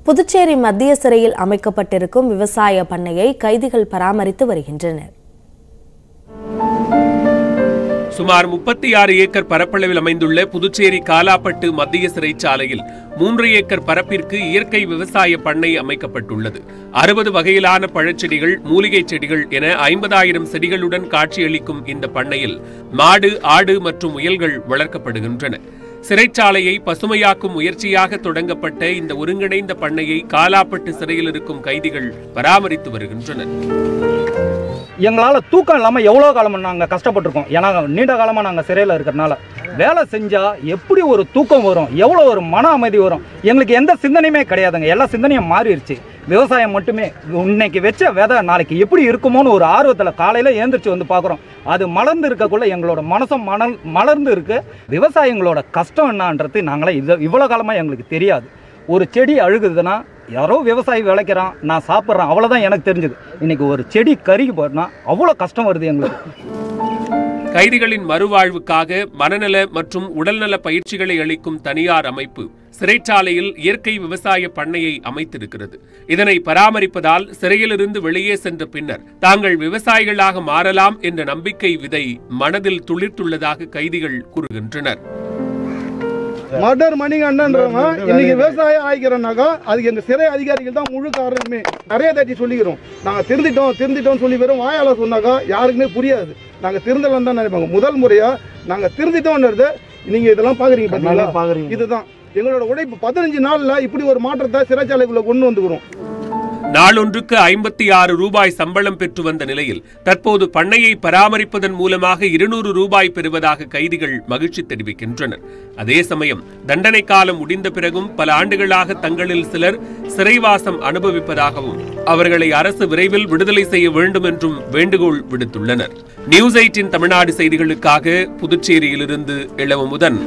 புதுச்சேரி மத்திய சிறையில் அமைக்கப்பட்டிருக்கும் விவசாய பண்ணையை கைதிகள் பராமரித்து வருகின்றனர். சுமார் 36 ஏக்கர் பரப்பளவில் அமைந்துள்ள புதுச்சேரி காலாப்பட்டு மத்திய சிறைச்சாலையில் 3 ஏக்கர் பரப்பிற்கு இயற்கை விவசாய பண்ணை அமைக்கப்பட்டுள்ளது. 60 வகையிலான பழச்செடிகள், மூலிகை செடிகள் என 50,000 செடிகளுடன் காட்சியளிக்கும் இந்த பண்ணையில் மாடு, ஆடு மற்றும் முயல்கள் வளர்க்கப்படுகின்றன. சிறைச்சாலையை பசுமையாக்கும் முயற்சியாக தொடங்கப்பட்ட இந்த ஒருங்கிணைந்த பண்ணையை காலாப்பட்டு சிறையில் இருக்கும் கைதிகள் பராமரித்து வருகின்றனர். எங்களால் தூக்கம் இல்லாமல் எவ்வளோ காலமாக நாங்கள் கஷ்டப்பட்டுருக்கோம். ஏன்னா நீண்ட காலமாக நாங்கள் சிறையில் இருக்கிறனால வேலை செஞ்சால் எப்படி ஒரு தூக்கம் வரும், எவ்வளோ ஒரு மன அமைதி வரும். எங்களுக்கு எந்த சிந்தனையுமே கிடையாதுங்க. எல்லா சிந்தனையும் மாறிடுச்சு. விவசாயம் மட்டுமே. இன்னைக்கு வச்ச விதை நாளைக்கு எப்படி இருக்குமோன்னு ஒரு ஆர்வத்தில் காலையில் ஏந்திரிச்சு வந்து பார்க்குறோம். அது மலர்ந்து இருக்கக்குள்ள எங்களோட மனசும் மலர்ந்து இருக்கு. விவசாயிங்களோட கஷ்டம் என்னன்றது நாங்களே இவ்வளோ காலமாக எங்களுக்கு தெரியாது. ஒரு செடி அழுகுதுன்னா யாரோ விவசாயி விளைக்கிறான், நான் சாப்பிட்றேன், அவ்வளோதான் எனக்கு தெரிஞ்சது. இன்னைக்கு ஒரு செடி கருகி போனா அவ்வளோ கஷ்டம் வருது எங்களுக்கு. கைதிகளின் மறுவாழ்வுக்காக மனநல மற்றும் உடல்நல பயிற்சிகளை அளிக்கும் தனியார் அமைப்பு சிறைச்சாலையில் இயற்கை விவசாய பண்ணையை அமைத்திருக்கிறது. இதனை பராமரிப்பதால் சிறையிலிருந்து வெளியே சென்ற பின்னர் தாங்கள் விவசாயிகளாக மாறலாம் என்ற நம்பிக்கை விதை மனதில் துளிர்த்துள்ளதாக கைதிகள் கூறுகின்றனர். மர்டர் மணிகண்டன்றவன் இன்னைக்கு விவசாயம் ஆகிக்கிறோம்னாக்கா அதுக்கு எங்க சிறை அதிகாரிகள் தான் முழு காரணமே. நிறைய தாட்டி சொல்லிக்கிறோம், நாங்கள் திருந்திட்டோம் சொல்லி வெறும் வாயால சொன்னாக்கா யாருக்குமே புரியாது. நாங்கள் திருந்தலாம் தான் நினைப்பாங்க. முதல் முறையா நாங்கள் திருந்திட்டோம்ன்றது நீங்க இதெல்லாம் பாக்குறீங்க பார்த்தீங்களா? இதுதான் எங்களோட உழைப்பு. 15 நாள்ல இப்படி ஒரு மாற்றத்தை சிறைச்சாலைக்குள்ள கொண்டு வந்துக்கிறோம். நாளொன்றுக்கு 56 ரூபாய் சம்பளம் பெற்று வந்த நிலையில் தற்போது பண்ணையை பராமரிப்பதன் மூலமாக 200 ரூபாய் பெறுவதாக கைதிகள் மகிழ்ச்சி தெரிவிக்கின்றனர். அதே சமயம் தண்டனை காலம் முடிந்த பிறகும் பல ஆண்டுகளாக தங்களில் சிலர் சிறைவாசம் அனுபவிப்பதாகவும் அவர்களை அரசு விரைவில் விடுதலை செய்ய வேண்டும் என்றும் வேண்டுகோள் விடுத்துள்ளனர். நியூஸ் 8 தமிழ்நாடு செய்திகளுக்காக புதுச்சேரியிலிருந்து இளவமுதன்.